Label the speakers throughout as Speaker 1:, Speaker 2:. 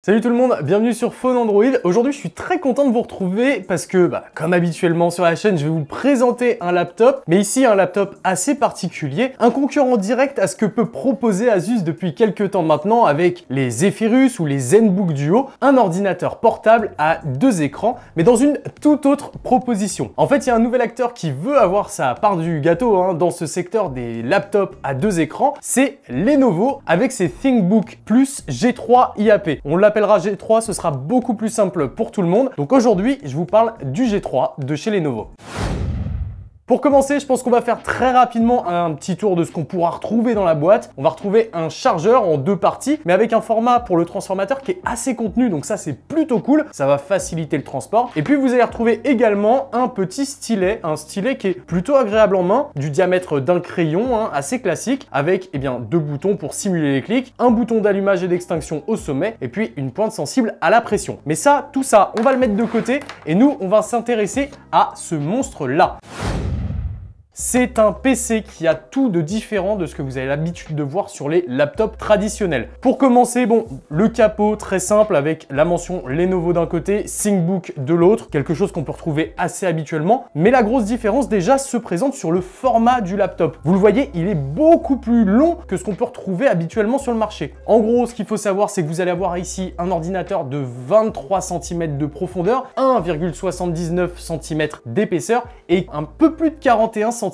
Speaker 1: Salut tout le monde, bienvenue sur Phone Android. Aujourd'hui, je suis très content de vous retrouver parce que, comme habituellement sur la chaîne, je vais vous présenter un laptop, mais ici un laptop assez particulier, un concurrent direct à ce que peut proposer Asus depuis quelques temps maintenant avec les Zephyrus ou les ZenBook Duo, un ordinateur portable à deux écrans, mais dans une toute autre proposition. En fait, il y a un nouvel acteur qui veut avoir sa part du gâteau dans ce secteur des laptops à deux écrans, c'est Lenovo avec ses ThinkBook Plus G3 IAP. On l'appellera G3, ce sera beaucoup plus simple pour tout le monde. Donc aujourd'hui, je vous parle du G3 de chez Lenovo. Pour commencer, je pense qu'on va faire très rapidement un petit tour de ce qu'on pourra retrouver dans la boîte. On va retrouver un chargeur en deux parties, mais avec un format pour le transformateur qui est assez contenu, donc ça c'est plutôt cool, ça va faciliter le transport. Et puis vous allez retrouver également un petit stylet, un stylet qui est plutôt agréable en main, du diamètre d'un crayon, assez classique, avec deux boutons pour simuler les clics, un bouton d'allumage et d'extinction au sommet, et puis une pointe sensible à la pression. Mais ça, tout ça, on va le mettre de côté, et nous, on va s'intéresser à ce monstre-là. C'est un PC qui a tout de différent de ce que vous avez l'habitude de voir sur les laptops traditionnels. Pour commencer, le capot très simple avec la mention Lenovo d'un côté, ThinkBook de l'autre, quelque chose qu'on peut retrouver assez habituellement. Mais la grosse différence déjà se présente sur le format du laptop. Vous le voyez, il est beaucoup plus long que ce qu'on peut retrouver habituellement sur le marché. En gros, ce qu'il faut savoir, c'est que vous allez avoir ici un ordinateur de 23 cm de profondeur, 1,79 cm d'épaisseur et un peu plus de 41 cm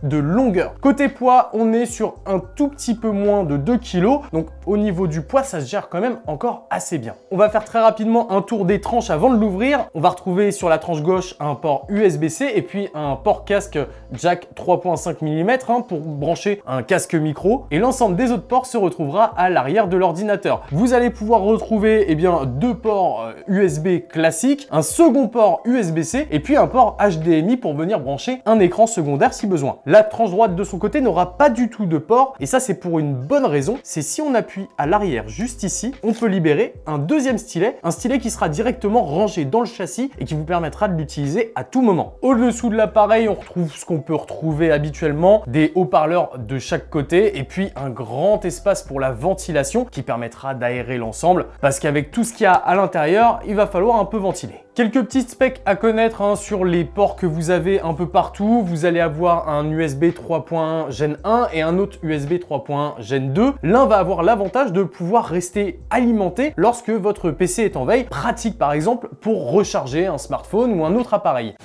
Speaker 1: de longueur. Côté poids, on est sur un tout petit peu moins de 2 kg, donc au niveau du poids, ça se gère quand même encore assez bien. On va faire très rapidement un tour des tranches avant de l'ouvrir. On va retrouver sur la tranche gauche un port USB-C et puis un port casque jack 3.5 mm pour brancher un casque micro, et l'ensemble des autres ports se retrouvera à l'arrière de l'ordinateur. Vous allez pouvoir retrouver deux ports USB classiques, un second port USB-C et puis un port HDMI pour venir brancher un écran secondaire si besoin. La tranche droite de son côté n'aura pas du tout de port, et ça c'est pour une bonne raison, c'est si on appuie à l'arrière juste ici, on peut libérer un deuxième stylet, un stylet qui sera directement rangé dans le châssis et qui vous permettra de l'utiliser à tout moment. Au-dessous de l'appareil, on retrouve ce qu'on peut retrouver habituellement, des haut-parleurs de chaque côté et puis un grand espace pour la ventilation qui permettra d'aérer l'ensemble, parce qu'avec tout ce qu'il y a à l'intérieur, il va falloir un peu ventiler. Quelques petites specs à connaître sur les ports que vous avez un peu partout. Vous allez avoir un USB 3.1 Gen 1 et un autre USB 3.1 Gen 2. L'un va avoir l'avantage de pouvoir rester alimenté lorsque votre PC est en veille. Pratique par exemple pour recharger un smartphone ou un autre appareil.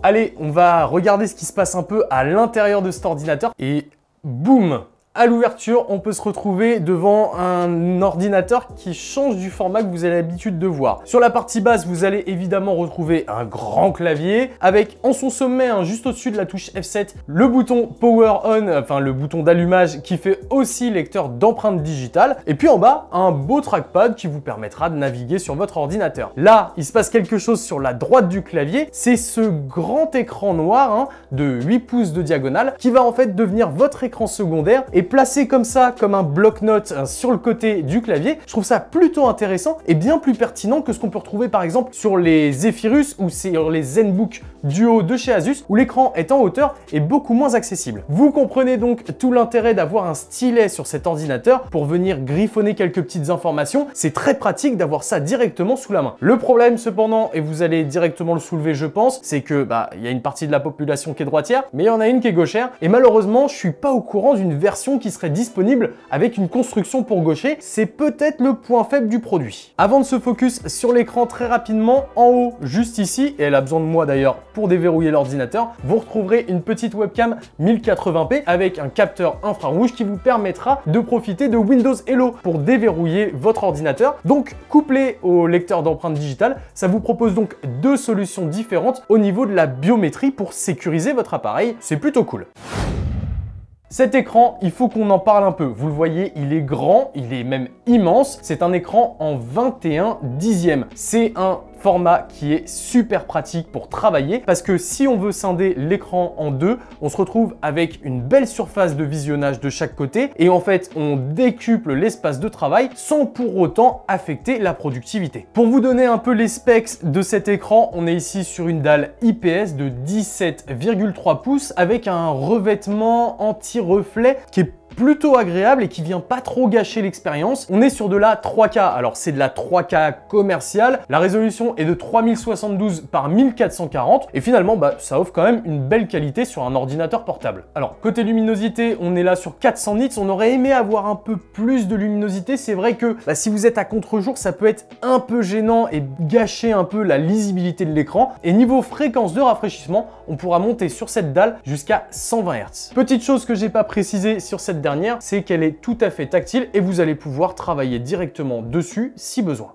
Speaker 1: Allez, on va regarder ce qui se passe un peu à l'intérieur de cet ordinateur et boum! À l'ouverture, on peut se retrouver devant un ordinateur qui change du format que vous avez l'habitude de voir. Sur la partie basse, vous allez évidemment retrouver un grand clavier avec en son sommet, juste au-dessus de la touche F7, le bouton Power On, enfin le bouton d'allumage qui fait aussi lecteur d'empreintes digitales. Et puis en bas, un beau trackpad qui vous permettra de naviguer sur votre ordinateur. Là, il se passe quelque chose sur la droite du clavier, c'est ce grand écran noir de 8 pouces de diagonale qui va en fait devenir votre écran secondaire et placé comme ça, comme un bloc-notes sur le côté du clavier. Je trouve ça plutôt intéressant et bien plus pertinent que ce qu'on peut retrouver par exemple sur les Zephyrus ou sur les ZenBook Duo de chez Asus, où l'écran est en hauteur et beaucoup moins accessible. Vous comprenez donc tout l'intérêt d'avoir un stylet sur cet ordinateur pour venir griffonner quelques petites informations. C'est très pratique d'avoir ça directement sous la main. Le problème cependant, et vous allez directement le soulever je pense, c'est que il y a une partie de la population qui est droitière, mais il y en a une qui est gauchère, et malheureusement je suis pas au courant d'une version qui serait disponible avec une construction pour gaucher. C'est peut-être le point faible du produit. Avant de se focus sur l'écran très rapidement, en haut juste ici, et elle a besoin de moi d'ailleurs pour déverrouiller l'ordinateur, vous retrouverez une petite webcam 1080p avec un capteur infrarouge qui vous permettra de profiter de Windows Hello pour déverrouiller votre ordinateur. Donc couplé au lecteur d'empreintes digitales, ça vous propose donc deux solutions différentes au niveau de la biométrie pour sécuriser votre appareil. C'est plutôt cool. Cet écran, il faut qu'on en parle un peu. Vous le voyez, il est grand, il est même immense. C'est un écran en 21 dixièmes. C'est un format qui est super pratique pour travailler parce que si on veut scinder l'écran en deux, on se retrouve avec une belle surface de visionnage de chaque côté et en fait, on décuple l'espace de travail sans pour autant affecter la productivité. Pour vous donner un peu les specs de cet écran, on est ici sur une dalle IPS de 17,3 pouces avec un revêtement anti-reflet qui est plutôt agréable et qui vient pas trop gâcher l'expérience. On est sur de la 3K, alors c'est de la 3K commerciale, la résolution est de 3072 par 1440 et finalement ça offre quand même une belle qualité sur un ordinateur portable. Alors côté luminosité, on est là sur 400 nits, on aurait aimé avoir un peu plus de luminosité, c'est vrai que si vous êtes à contre-jour, ça peut être un peu gênant et gâcher un peu la lisibilité de l'écran. Et niveau fréquence de rafraîchissement, on pourra monter sur cette dalle jusqu'à 120 Hz. Petite chose que j'ai pas précisé sur cette dernière, c'est qu'elle est tout à fait tactile et vous allez pouvoir travailler directement dessus si besoin.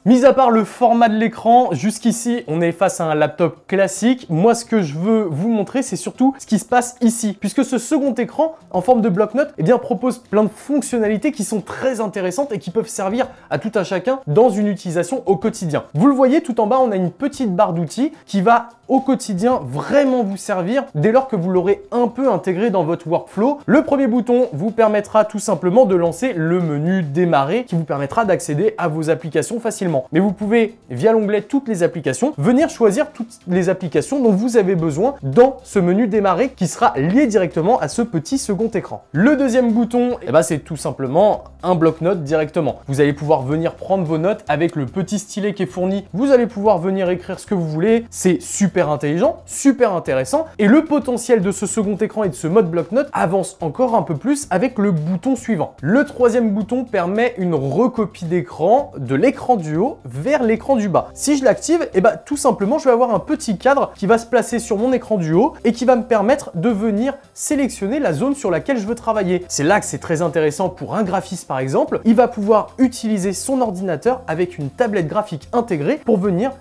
Speaker 1: Mis à part le format de l'écran, jusqu'ici, on est face à un laptop classique. Moi, ce que je veux vous montrer, c'est surtout ce qui se passe ici. Puisque ce second écran, en forme de bloc-notes, propose plein de fonctionnalités qui sont très intéressantes et qui peuvent servir à tout un chacun dans une utilisation au quotidien. Vous le voyez, tout en bas, on a une petite barre d'outils qui va au quotidien vraiment vous servir dès lors que vous l'aurez un peu intégré dans votre workflow. Le premier bouton vous permettra tout simplement de lancer le menu démarrer qui vous permettra d'accéder à vos applications facilement. Mais vous pouvez, via l'onglet toutes les applications, venir choisir toutes les applications dont vous avez besoin dans ce menu démarrer qui sera lié directement à ce petit second écran. Le deuxième bouton, c'est tout simplement un bloc-notes directement. Vous allez pouvoir venir prendre vos notes avec le petit stylet qui est fourni. Vous allez pouvoir venir écrire ce que vous voulez. C'est super intelligent, super intéressant. Et le potentiel de ce second écran et de ce mode bloc-notes avance encore un peu plus avec le bouton suivant. Le troisième bouton permet une recopie d'écran de l'écran du haut vers l'écran du bas. Si je l'active, tout simplement, je vais avoir un petit cadre qui va se placer sur mon écran du haut et qui va me permettre de venir sélectionner la zone sur laquelle je veux travailler. C'est là que c'est très intéressant pour un graphiste par exemple. Il va pouvoir utiliser son ordinateur avec une tablette graphique intégrée pour venir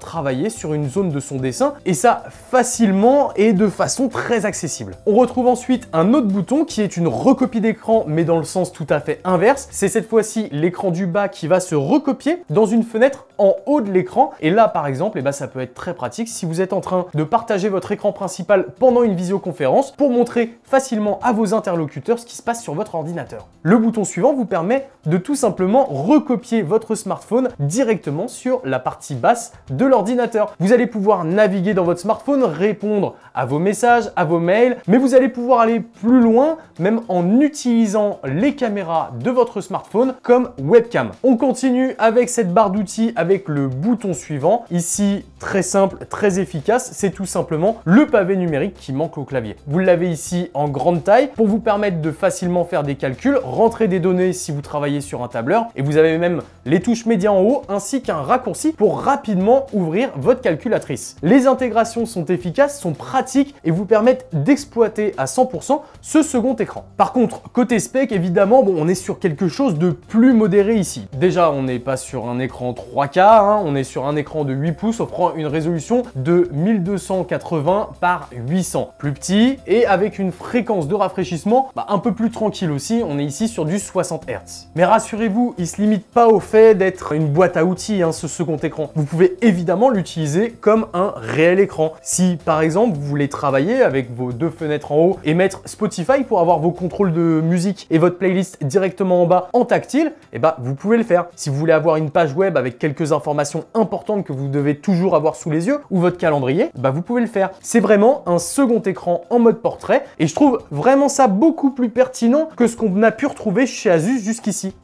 Speaker 1: travailler sur une zone de son dessin et ça facilement et de façon très accessible. On retrouve ensuite un autre bouton qui est une recopie d'écran mais dans le sens tout à fait inverse. C'est cette fois-ci l'écran du bas qui va se recopier dans une fenêtre en haut de l'écran et là par exemple ça peut être très pratique si vous êtes en train de partager votre écran principal pendant une visioconférence pour montrer facilement à vos interlocuteurs ce qui se passe sur votre ordinateur. Le bouton suivant vous permet de tout simplement recopier votre smartphone directement sur la partie basse de l'ordinateur. Vous allez pouvoir naviguer dans votre smartphone, répondre à vos messages, à vos mails, mais vous allez pouvoir aller plus loin même en utilisant les caméras de votre smartphone comme webcam. On continue avec cette barre d'outils avec le bouton suivant. Ici, très simple, très efficace, c'est tout simplement le pavé numérique qui manque au clavier. Vous l'avez ici en grande taille pour vous permettre de facilement faire des calculs, rentrer des données si vous travaillez sur un tableur et vous avez même les touches médias en haut ainsi qu'un raccourci pour rapidement ouvrir votre calculatrice. Les intégrations sont efficaces, sont pratiques et vous permettent d'exploiter à 100% ce second écran. Par contre, côté spec, évidemment, on est sur quelque chose de plus modéré ici. Déjà, on n'est pas sur un écran 3K, on est sur un écran de 8 pouces offrant une résolution de 1280 par 800. Plus petit et avec une fréquence de rafraîchissement un peu plus tranquille aussi, on est ici sur du 60 Hz. Mais rassurez-vous, il ne se limite pas au fait d'être une boîte à outils, ce second écran. Vous pouvez évidemment l'utiliser comme un réel écran. Si par exemple vous voulez travailler avec vos deux fenêtres en haut et mettre Spotify pour avoir vos contrôles de musique et votre playlist directement en bas en tactile, vous pouvez le faire. Si vous voulez avoir une page web avec quelques informations importantes que vous devez toujours avoir sous les yeux ou votre calendrier, vous pouvez le faire. C'est vraiment un second écran en mode portrait et je trouve vraiment ça beaucoup plus pertinent que ce qu'on a pu retrouver chez Asus jusqu'ici.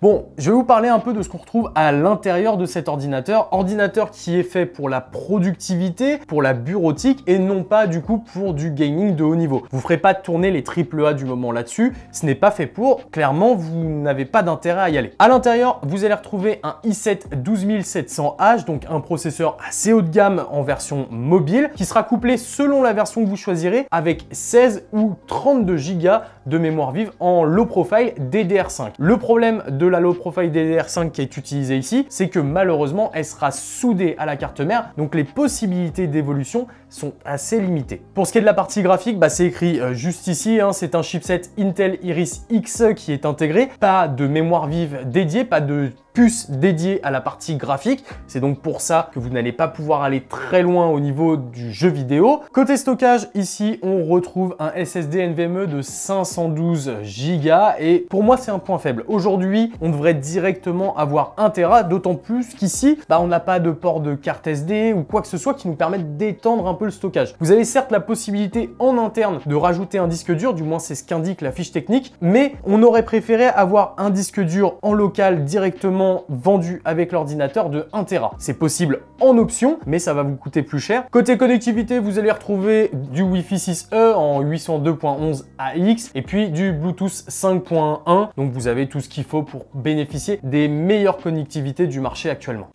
Speaker 1: Bon, je vais vous parler un peu de ce qu'on retrouve à l'intérieur de cet ordinateur qui est fait pour la productivité, pour la bureautique et non pas du coup pour du gaming de haut niveau. Vous ne ferez pas tourner les AAA du moment là-dessus, ce n'est pas fait pour, clairement vous n'avez pas d'intérêt à y aller. À l'intérieur, vous allez retrouver un i7 12700H, donc un processeur assez haut de gamme en version mobile qui sera couplé selon la version que vous choisirez avec 16 ou 32 Go de mémoire vive en low profile DDR5. Le problème de la low profile DDR5 qui est utilisée ici, c'est que malheureusement elle sera soudée à la carte mère, donc les possibilités d'évolution sont assez limitées. Pour ce qui est de la partie graphique, c'est écrit juste ici, c'est un chipset Intel Iris X qui est intégré, pas de mémoire vive dédiée, pas de puce dédiée à la partie graphique. C'est donc pour ça que vous n'allez pas pouvoir aller très loin au niveau du jeu vidéo. Côté stockage, ici, on retrouve un SSD NVMe de 512 Go et pour moi, c'est un point faible. Aujourd'hui, on devrait directement avoir 1 Tera, d'autant plus qu'ici, on n'a pas de port de carte SD ou quoi que ce soit qui nous permette d'étendre un peu le stockage. Vous avez certes la possibilité en interne de rajouter un disque dur, du moins c'est ce qu'indique la fiche technique, mais on aurait préféré avoir un disque dur en local directement vendu avec l'ordinateur de 1 Tera. C'est possible en option, mais ça va vous coûter plus cher. Côté connectivité, vous allez retrouver du Wi-Fi 6E en 802.11 AX et puis du Bluetooth 5.1. Donc vous avez tout ce qu'il faut pour bénéficier des meilleures connectivités du marché actuellement.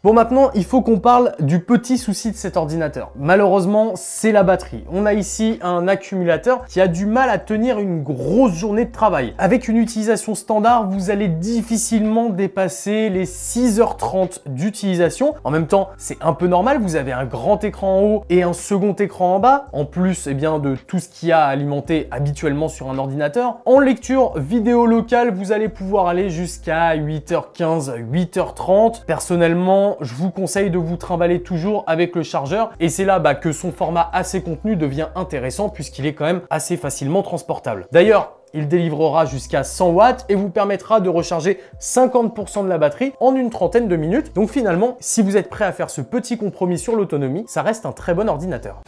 Speaker 1: Bon, maintenant, il faut qu'on parle du petit souci de cet ordinateur. Malheureusement, c'est la batterie. On a ici un accumulateur qui a du mal à tenir une grosse journée de travail. Avec une utilisation standard, vous allez difficilement dépasser les 6h30 d'utilisation. En même temps, c'est un peu normal, vous avez un grand écran en haut et un second écran en bas, en plus de tout ce qu'il y a à alimenter habituellement sur un ordinateur. En lecture vidéo locale, vous allez pouvoir aller jusqu'à 8h15, 8h30. Personnellement, je vous conseille de vous trimballer toujours avec le chargeur et c'est là que son format assez contenu devient intéressant puisqu'il est quand même assez facilement transportable. D'ailleurs, il délivrera jusqu'à 100 watts et vous permettra de recharger 50% de la batterie en une trentaine de minutes. Donc finalement, si vous êtes prêt à faire ce petit compromis sur l'autonomie, ça reste un très bon ordinateur.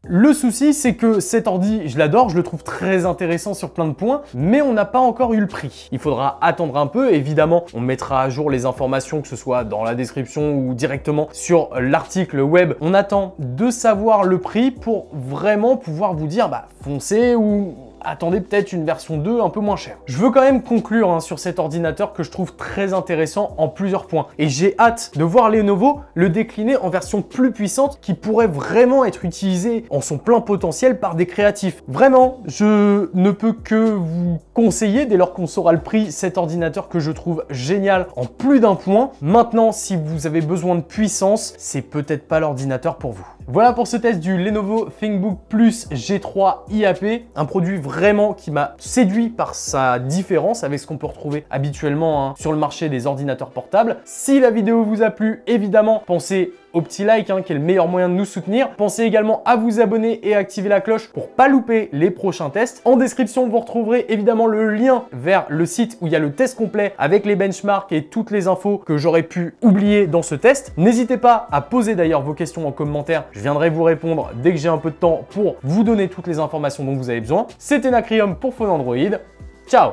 Speaker 1: Le souci, c'est que cet ordi, je l'adore, je le trouve très intéressant sur plein de points, mais on n'a pas encore eu le prix. Il faudra attendre un peu, évidemment, on mettra à jour les informations, que ce soit dans la description ou directement sur l'article web. On attend de savoir le prix pour vraiment pouvoir vous dire, foncez ou attendez peut-être une version 2 un peu moins chère. Je veux quand même conclure sur cet ordinateur que je trouve très intéressant en plusieurs points. Et j'ai hâte de voir Lenovo le décliner en version plus puissante qui pourrait vraiment être utilisée en son plein potentiel par des créatifs. Vraiment, je ne peux que vous conseiller, dès lors qu'on saura le prix, cet ordinateur que je trouve génial en plus d'un point. Maintenant, si vous avez besoin de puissance, c'est peut-être pas l'ordinateur pour vous. Voilà pour ce test du Lenovo ThinkBook Plus G3 IAP, un produit vraiment qui m'a séduit par sa différence avec ce qu'on peut retrouver habituellement sur le marché des ordinateurs portables. Si la vidéo vous a plu, évidemment, pensez au petit like qui est le meilleur moyen de nous soutenir. Pensez également à vous abonner et à activer la cloche pour pas louper les prochains tests. En description, vous retrouverez évidemment le lien vers le site où il y a le test complet avec les benchmarks et toutes les infos que j'aurais pu oublier dans ce test. N'hésitez pas à poser d'ailleurs vos questions en commentaire. Je viendrai vous répondre dès que j'ai un peu de temps pour vous donner toutes les informations dont vous avez besoin. C'était Nacrium pour Phone Android. Ciao!